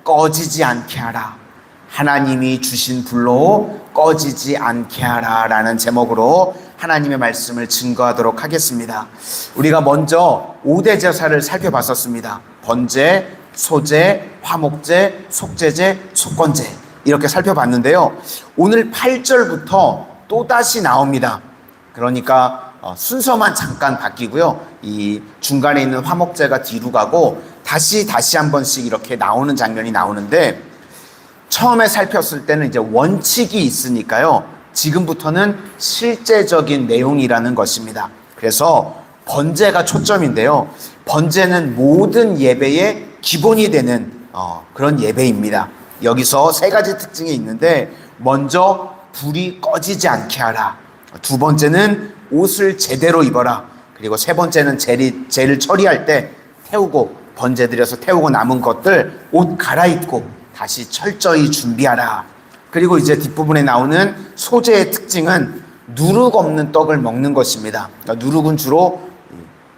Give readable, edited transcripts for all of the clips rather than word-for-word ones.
꺼지지 않게 하라. 하나님이 주신 불로 꺼지지 않게 하라 라는 제목으로 하나님의 말씀을 증거하도록 하겠습니다. 우리가 먼저 5대 제사를 살펴봤었습니다. 번제, 소제, 화목제, 속제제, 속건제 이렇게 살펴봤는데요. 오늘 8절부터 또다시 나옵니다. 그러니까 순서만 잠깐 바뀌고요. 이 중간에 있는 화목제가 뒤로 가고 다시 한 번씩 이렇게 나오는 장면이 나오는데, 처음에 살폈을 때는 이제 원칙이 있으니까요. 지금부터는 실제적인 내용이라는 것입니다. 그래서 번제가 초점인데요. 번제는 모든 예배의 기본이 되는 그런 예배입니다. 여기서 세 가지 특징이 있는데, 먼저 불이 꺼지지 않게 하라. 두 번째는 옷을 제대로 입어라. 그리고 세 번째는 제를 처리할 때 태우고, 번제 드려서 태우고 남은 것들 옷 갈아입고 다시 철저히 준비하라. 그리고 이제 뒷부분에 나오는 소제의 특징은 누룩 없는 떡을 먹는 것입니다. 그러니까 누룩은 주로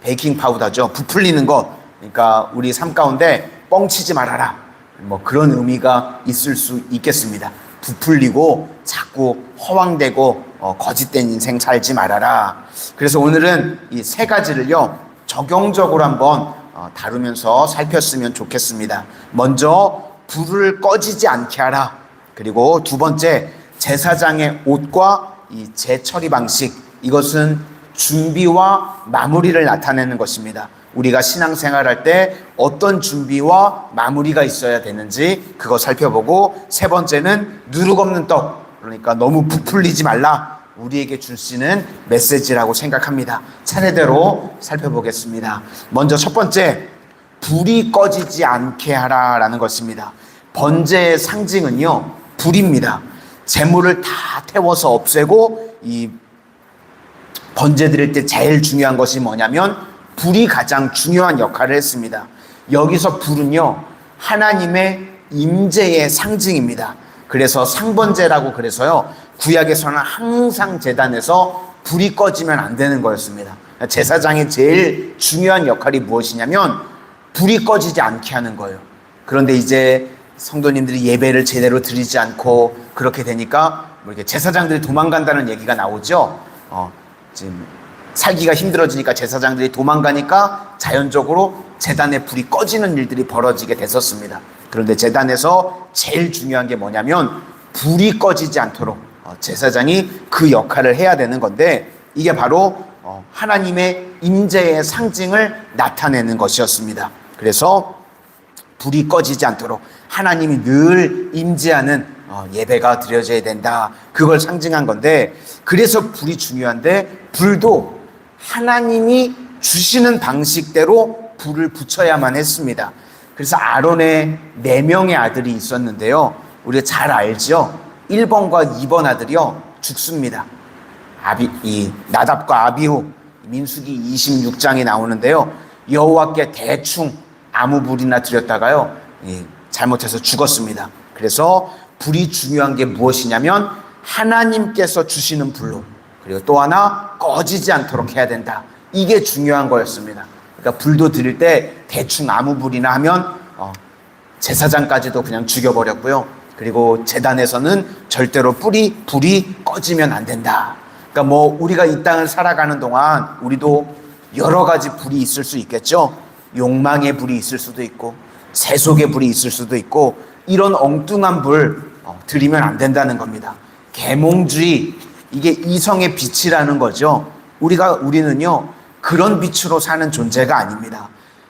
베이킹 파우더죠. 부풀리는 것. 그러니까 우리 삶 가운데 뻥치지 말아라. 뭐 그런 의미가 있을 수 있겠습니다. 부풀리고 자꾸 허황되고 거짓된 인생 살지 말아라. 그래서 오늘은 이 세 가지를요 적용적으로 한번 다루면서 살폈으면 좋겠습니다. 먼저 불을 꺼지지 않게 하라. 그리고 두 번째, 제사장의 옷과 이 제처리 방식, 이것은 준비와 마무리를 나타내는 것입니다. 우리가 신앙생활할 때 어떤 준비와 마무리가 있어야 되는지 그거 살펴보고, 세 번째는 누룩 없는 떡, 그러니까 너무 부풀리지 말라, 우리에게 주시는 메시지라고 생각합니다. 차례대로 살펴보겠습니다. 먼저 첫 번째, 불이 꺼지지 않게 하라라는 것입니다. 번제의 상징은요, 불입니다. 재물을 다 태워서 없애고, 이 번제 드릴 때 제일 중요한 것이 뭐냐면 불이 가장 중요한 역할을 했습니다. 여기서 불은요, 하나님의 임재의 상징입니다. 그래서 상번제라고 그래서요, 구약에서는 항상 제단에서 불이 꺼지면 안 되는 거였습니다. 제사장의 제일 중요한 역할이 무엇이냐면 불이 꺼지지 않게 하는 거예요. 그런데 이제 성도님들이 예배를 제대로 드리지 않고 그렇게 되니까 뭐 이렇게 제사장들이 도망간다는 얘기가 나오죠. 지금 살기가 힘들어지니까 제사장들이 도망가니까 자연적으로 제단에 불이 꺼지는 일들이 벌어지게 됐었습니다. 그런데 제단에서 제일 중요한 게 뭐냐면 불이 꺼지지 않도록 제사장이 그 역할을 해야 되는 건데, 이게 바로 하나님의 임재의 상징을 나타내는 것이었습니다. 그래서 불이 꺼지지 않도록 하나님이 늘 임재하는 예배가 드려져야 된다, 그걸 상징한 건데, 그래서 불이 중요한데, 불도 하나님이 주시는 방식대로 불을 붙여야만 했습니다. 그래서 아론의 4명의 아들이 있었는데요, 우리가 잘 알죠. 1번과 2번 아들이요 죽습니다. 나답과 아비후, 민수기 26장에 나오는데요, 여호와께 대충 아무 불이나 드렸다가요 잘못해서 죽었습니다. 그래서 불이 중요한 게 무엇이냐면 하나님께서 주시는 불로, 그리고 또 하나 꺼지지 않도록 해야 된다, 이게 중요한 거였습니다. 그러니까 불도 드릴 때 대충 아무 불이나 하면 제사장까지도 그냥 죽여버렸고요. 그리고 제단에서는 절대로 불이 꺼지면 안 된다. 그러니까 뭐 우리가 이 땅을 살아가는 동안 우리도 여러 가지 불이 있을 수 있겠죠. 욕망의 불이 있을 수도 있고, 세속의 불이 있을 수도 있고, 이런 엉뚱한 불 드리면 안 된다는 겁니다. 계몽주의, 이게 이성의 빛이라는 거죠. 우리는요 그런 빛으로 사는 존재가 아닙니다.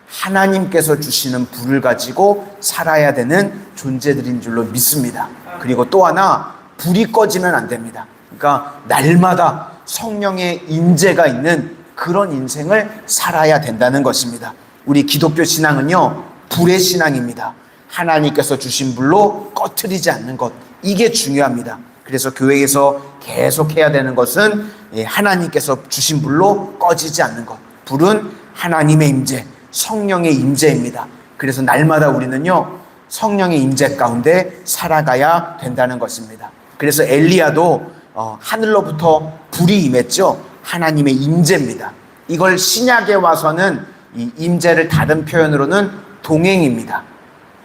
하나님께서 주시는 불을 가지고 살아야 되는 존재들인 줄로 믿습니다. 그리고 또 하나, 불이 꺼지면 안 됩니다. 그러니까 날마다 성령의 임재가 있는 그런 인생을 살아야 된다는 것입니다. 우리 기독교 신앙은요 불의 신앙입니다. 하나님께서 주신 불로 꺼트리지 않는 것, 이게 중요합니다. 그래서 교회에서 계속 해야 되는 것은 하나님께서 주신 불로 꺼지지 않는 것. 불은 하나님의 임재, 성령의 임재입니다. 그래서 날마다 우리는요 성령의 임재 가운데 살아가야 된다는 것입니다. 그래서 엘리야도 하늘로부터 불이 임했죠. 하나님의 임재입니다. 이걸 신약에 와서는 이 임재를 다른 표현으로는 동행입니다.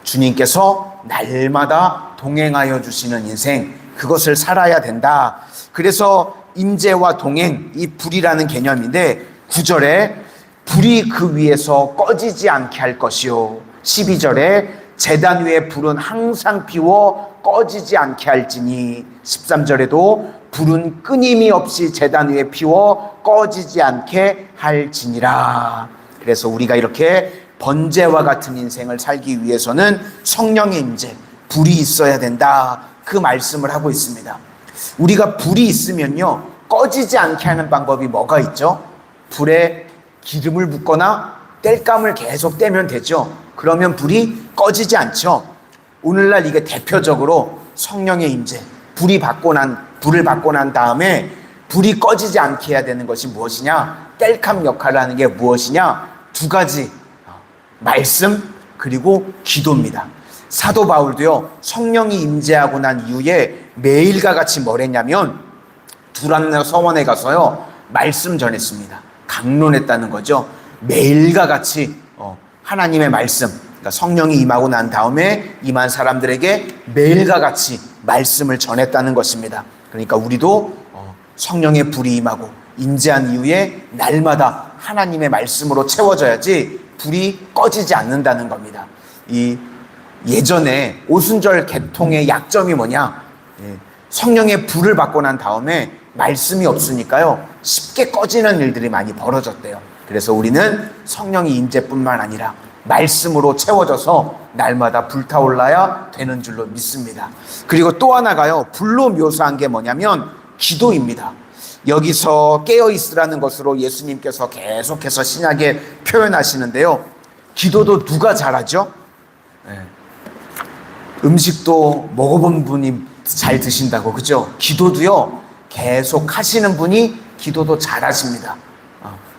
주님께서 날마다 동행하여 주시는 인생, 그것을 살아야 된다. 그래서 임재와 동행, 이 불이라는 개념인데 9절에 불이 그 위에서 꺼지지 않게 할 것이요, 12절에 제단 위에 불은 항상 피워 꺼지지 않게 할지니, 13절에도 불은 끊임이 없이 제단 위에 피워 꺼지지 않게 할지니라. 그래서 우리가 이렇게 번제와 같은 인생을 살기 위해서는 성령의 임재, 불이 있어야 된다, 그 말씀을 하고 있습니다. 우리가 불이 있으면요, 꺼지지 않게 하는 방법이 뭐가 있죠? 불에 기름을 붓거나 땔감을 계속 떼면 되죠. 그러면 불이 꺼지지 않죠. 오늘날 이게 대표적으로 성령의 임재, 불을 받고 난 다음에 불이 꺼지지 않게 해야 되는 것이 무엇이냐? 땔감 역할을 하는 게 무엇이냐? 두 가지, 말씀 그리고 기도입니다. 사도 바울도요, 성령이 임재하고 난 이후에 매일과 같이 뭘 했냐면 두란노 서원에 가서요, 말씀 전했습니다. 강론했다는 거죠. 매일과 같이 하나님의 말씀, 그러니까 성령이 임하고 난 다음에 임한 사람들에게 매일과 같이 말씀을 전했다는 것입니다. 그러니까 우리도 성령의 불이 임하고 임재한 이후에 날마다 하나님의 말씀으로 채워져야지 불이 꺼지지 않는다는 겁니다. 이 예전에 오순절 개통의 약점이 뭐냐? 성령의 불을 받고 난 다음에 말씀이 없으니까요, 쉽게 꺼지는 일들이 많이 벌어졌대요. 그래서 우리는 성령의 임재뿐만 아니라 말씀으로 채워져서 날마다 불타올라야 되는 줄로 믿습니다. 그리고 또 하나가요, 불로 묘사한 게 뭐냐면 기도입니다. 여기서 깨어있으라는 것으로 예수님께서 계속해서 신약에 표현하시는데요, 기도도 누가 잘하죠? 음식도 먹어본 분이 잘 드신다고, 그죠? 기도도요, 계속 하시는 분이 기도도 잘하십니다.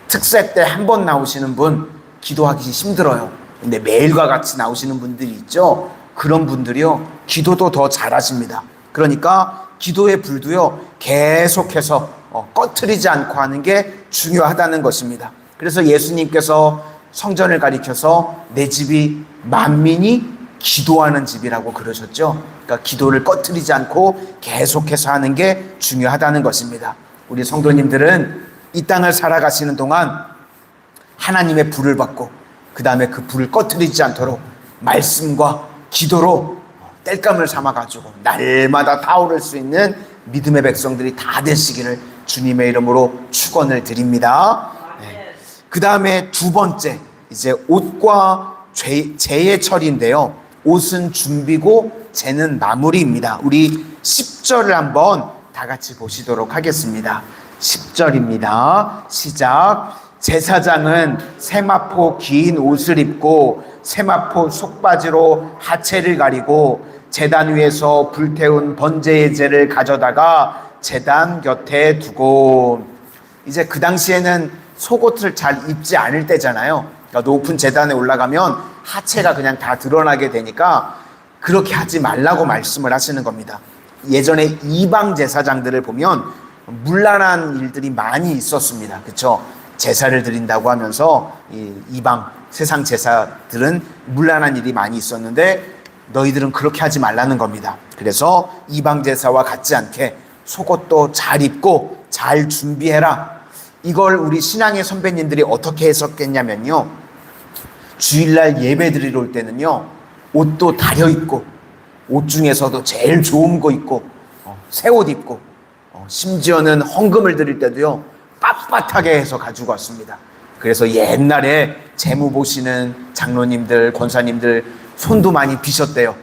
특세 때 한 번 나오시는 분 기도하기 힘들어요. 근데 매일과 같이 나오시는 분들이 있죠. 그런 분들이요, 기도도 더 잘하십니다. 그러니까 기도의 불도요, 계속해서 꺼트리지 않고 하는 게 중요하다는 것입니다. 그래서 예수님께서 성전을 가리켜서 내 집이 만민이 기도하는 집이라고 그러셨죠. 그러니까 기도를 꺼트리지 않고 계속해서 하는 게 중요하다는 것입니다. 우리 성도님들은 이 땅을 살아가시는 동안 하나님의 불을 받고 그 다음에 그 불을 꺼트리지 않도록 말씀과 기도로 땔감을 삼아가지고 날마다 타오를 수 있는 믿음의 백성들이 다 되시기를 주님의 이름으로 축원을 드립니다. 그 다음에 두 번째, 이제 옷과 제의 처리인데요, 옷은 준비고 제는 마무리입니다. 우리 10절을 한번 다 같이 보시도록 하겠습니다. 10절입니다. 시작. 제사장은 세마포 긴 옷을 입고 세마포 속바지로 하체를 가리고 제단 위에서 불태운 번제의 제를 가져다가 제단 곁에 두고, 이제 그 당시에는 속옷을 잘 입지 않을 때잖아요. 그러니까 높은 제단에 올라가면 하체가 그냥 다 드러나게 되니까 그렇게 하지 말라고 말씀을 하시는 겁니다. 예전에 이방 제사장들을 보면 문란한 일들이 많이 있었습니다. 그렇죠? 제사를 드린다고 하면서 이방 세상 제사들은 문란한 일이 많이 있었는데 너희들은 그렇게 하지 말라는 겁니다. 그래서 이방 제사와 같지 않게 속옷도 잘 입고 잘 준비해라. 이걸 우리 신앙의 선배님들이 어떻게 해석했냐면요, 주일날 예배 드리러 올 때는요, 옷도 다려 입고 옷 중에서도 제일 좋은 거 입고 새 옷 입고 심지어는 헌금을 드릴 때도요, 빳빳하게 해서 가지고 왔습니다. 그래서 옛날에 재무 보시는 장로님들, 권사님들 손도 많이 비셨대요.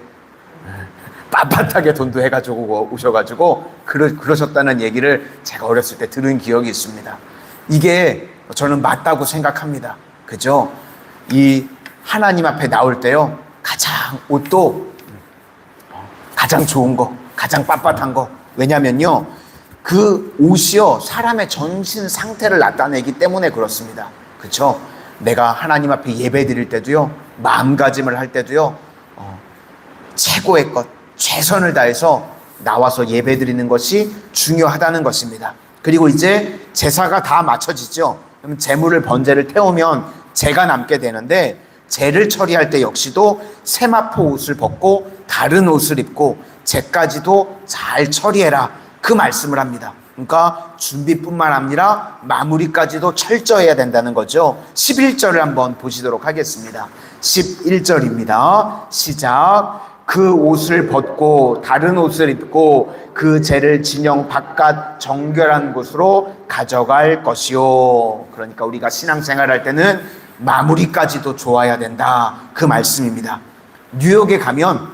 빳빳하게 돈도 해가지고 오셔가지고 그러셨다는 얘기를 제가 어렸을 때 들은 기억이 있습니다. 이게 저는 맞다고 생각합니다. 그죠? 이 하나님 앞에 나올 때요, 가장 옷도 가장 좋은 거, 가장 빳빳한 거. 왜냐면요, 그 옷이요, 사람의 전신 상태를 나타내기 때문에 그렇습니다. 그렇죠? 내가 하나님 앞에 예배 드릴 때도요, 마음가짐을 할 때도요, 최고의 것, 최선을 다해서 나와서 예배 드리는 것이 중요하다는 것입니다. 그리고 이제 제사가 다 마쳐지죠. 그럼 제물을 번제를 태우면 제가 남게 되는데, 재를 처리할 때 역시도 세마포 옷을 벗고 다른 옷을 입고 재까지도 잘 처리해라, 그 말씀을 합니다. 그러니까 준비뿐만 아니라 마무리까지도 철저해야 된다는 거죠. 11절을 한번 보시도록 하겠습니다. 11절입니다. 시작. 그 옷을 벗고 다른 옷을 입고 그 재를 진영 바깥 정결한 곳으로 가져갈 것이요. 그러니까 우리가 신앙생활할 때는 마무리까지도 좋아야 된다, 그 말씀입니다. 뉴욕에 가면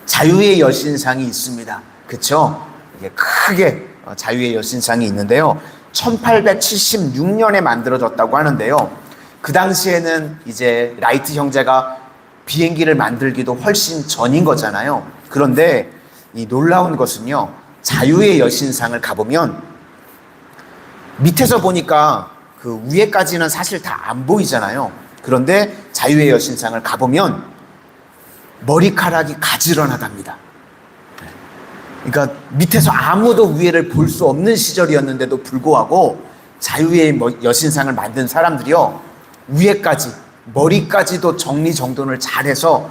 자유의 여신상이 있습니다. 그렇죠? 이게 크게 자유의 여신상이 있는데요. 1876년에 만들어졌다고 하는데요. 그 당시에는 이제 라이트 형제가 비행기를 만들기도 훨씬 전인 거잖아요. 그런데 이 놀라운 것은요, 자유의 여신상을 가보면 밑에서 보니까 그 위에까지는 사실 다 안 보이잖아요. 그런데 자유의 여신상을 가보면 머리카락이 가지런하답니다. 그러니까 밑에서 아무도 위에를 볼 수 없는 시절이었는데도 불구하고 자유의 여신상을 만든 사람들이요, 위에까지 머리까지도 정리정돈을 잘해서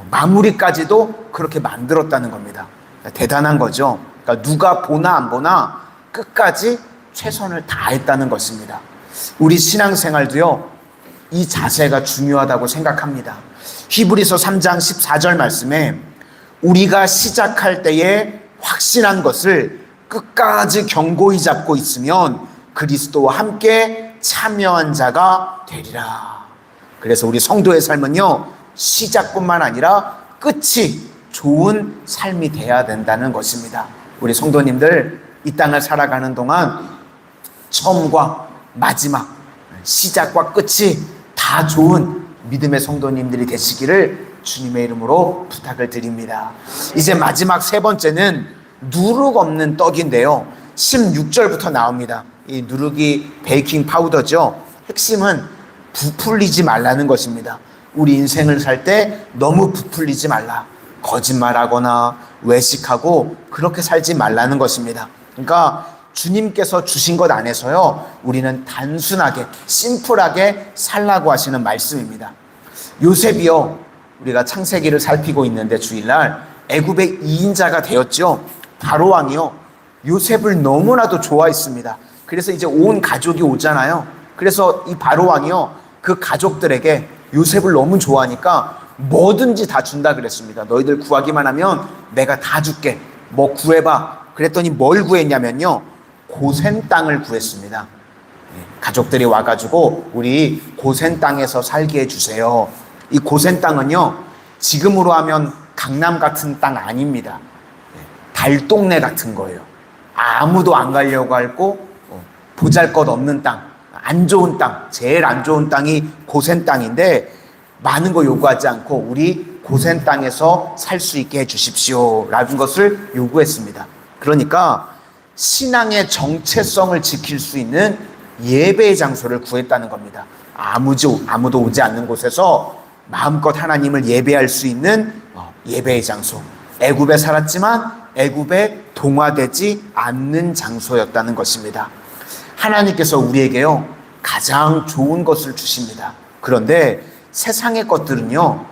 마무리까지도 그렇게 만들었다는 겁니다. 대단한 거죠. 그러니까 누가 보나 안 보나 끝까지 최선을 다했다는 것입니다. 우리 신앙생활도요, 이 자세가 중요하다고 생각합니다. 히브리서 3장 14절 말씀에 우리가 시작할 때에 확신한 것을 끝까지 견고히 잡고 있으면 그리스도와 함께 참여한 자가 되리라. 그래서 우리 성도의 삶은요, 시작뿐만 아니라 끝이 좋은 삶이 돼야 된다는 것입니다. 우리 성도님들, 이 땅을 살아가는 동안 처음과 마지막, 시작과 끝이 다 좋은 믿음의 성도님들이 되시기를 주님의 이름으로 부탁을 드립니다. 이제 마지막 세 번째는 누룩 없는 떡인데요. 16절부터 나옵니다. 이 누룩이 베이킹 파우더죠. 핵심은 부풀리지 말라는 것입니다. 우리 인생을 살 때 너무 부풀리지 말라. 거짓말하거나 외식하고 그렇게 살지 말라는 것입니다. 그러니까 주님께서 주신 것 안에서요, 우리는 단순하게 심플하게 살라고 하시는 말씀입니다. 요셉이요, 우리가 창세기를 살피고 있는데 주일날 애굽의 2인자가 되었죠. 바로 왕이요, 요셉을 너무나도 좋아했습니다. 그래서 이제 온 가족이 오잖아요. 그래서 이 바로 왕이요, 그 가족들에게 요셉을 너무 좋아하니까 뭐든지 다 준다 그랬습니다. 너희들 구하기만 하면 내가 다 줄게. 뭐 구해봐. 그랬더니 뭘 구했냐면요, 고센 땅을 구했습니다. 가족들이 와가지고 우리 고센 땅에서 살게 해주세요. 이 고센 땅은요, 지금으로 하면 강남 같은 땅 아닙니다. 달동네 같은 거예요. 아무도 안 가려고 하고 보잘것없는 땅, 안 좋은 땅, 제일 안 좋은 땅이 고센 땅인데 많은 거 요구하지 않고 우리 고센 땅에서 살 수 있게 해주십시오 라는 것을 요구했습니다. 그러니까 신앙의 정체성을 지킬 수 있는 예배의 장소를 구했다는 겁니다. 아무도 오지 않는 곳에서 마음껏 하나님을 예배할 수 있는 예배의 장소. 애굽에 살았지만 애굽에 동화되지 않는 장소였다는 것입니다. 하나님께서 우리에게요, 가장 좋은 것을 주십니다. 그런데 세상의 것들은요,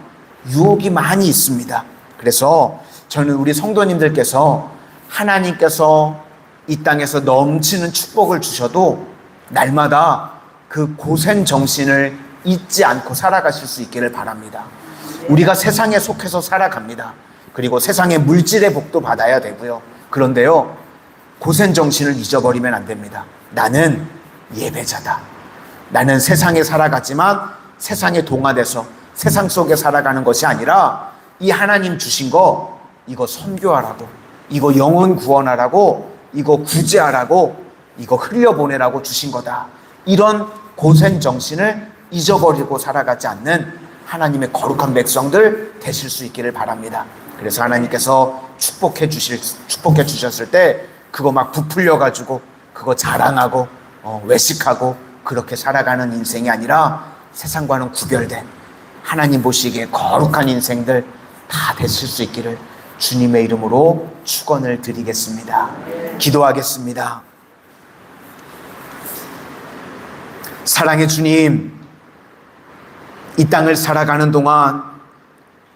유혹이 많이 있습니다. 그래서 저는 우리 성도님들께서 하나님께서 이 땅에서 넘치는 축복을 주셔도 날마다 그 고생 정신을 잊지 않고 살아가실 수 있기를 바랍니다. 우리가 세상에 속해서 살아갑니다. 그리고 세상의 물질의 복도 받아야 되고요. 그런데요, 고생 정신을 잊어버리면 안 됩니다. 나는 예배자다. 나는 세상에 살아가지만 세상에 동화돼서 세상 속에 살아가는 것이 아니라 이 하나님 주신 거, 이거 선교하라고, 이거 영혼 구원하라고, 이거 구제하라고, 이거 흘려보내라고 주신 거다. 이런 고생 정신을 잊어버리고 살아가지 않는 하나님의 거룩한 백성들 되실 수 있기를 바랍니다. 그래서 하나님께서 축복해 주셨을 때 그거 막 부풀려 가지고 그거 자랑하고 외식하고 그렇게 살아가는 인생이 아니라 세상과는 구별된 하나님 보시기에 거룩한 인생들 다 되실 수 있기를 주님의 이름으로 축원을 드리겠습니다. 기도하겠습니다. 사랑의 주님, 이 땅을 살아가는 동안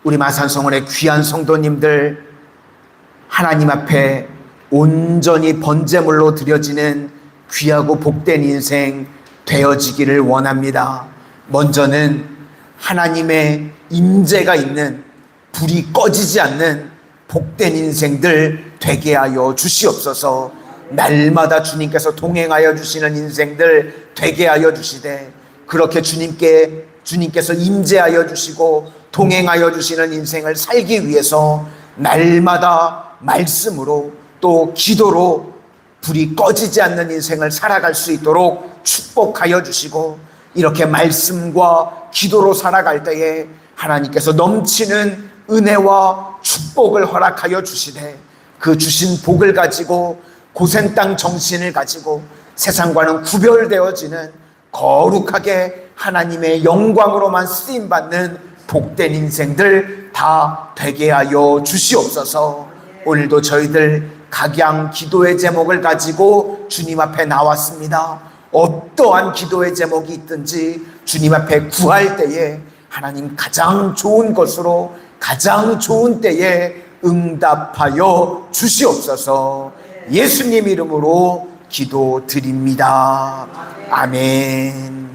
우리 마산성원의 귀한 성도님들 하나님 앞에 온전히 번제물로 드려지는 귀하고 복된 인생 되어지기를 원합니다. 먼저는 하나님의 임재가 있는 불이 꺼지지 않는 복된 인생들 되게 하여 주시옵소서. 날마다 주님께서 동행하여 주시는 인생들 되게 하여 주시되, 그렇게 주님께서 임재하여 주시고 동행하여 주시는 인생을 살기 위해서 날마다 말씀으로 또 기도로 불이 꺼지지 않는 인생을 살아갈 수 있도록 축복하여 주시고, 이렇게 말씀과 기도로 살아갈 때에 하나님께서 넘치는 은혜와 축복을 허락하여 주시되, 그 주신 복을 가지고 고센 땅 정신을 가지고 세상과는 구별되어지는 거룩하게 하나님의 영광으로만 쓰임받는 복된 인생들 다 되게 하여 주시옵소서. 오늘도 저희들 각양 기도의 제목을 가지고 주님 앞에 나왔습니다. 어떠한 기도의 제목이 있든지 주님 앞에 구할 때에 하나님 가장 좋은 것으로 가장 좋은 때에 응답하여 주시옵소서. 예수님 이름으로 기도드립니다. 아멘.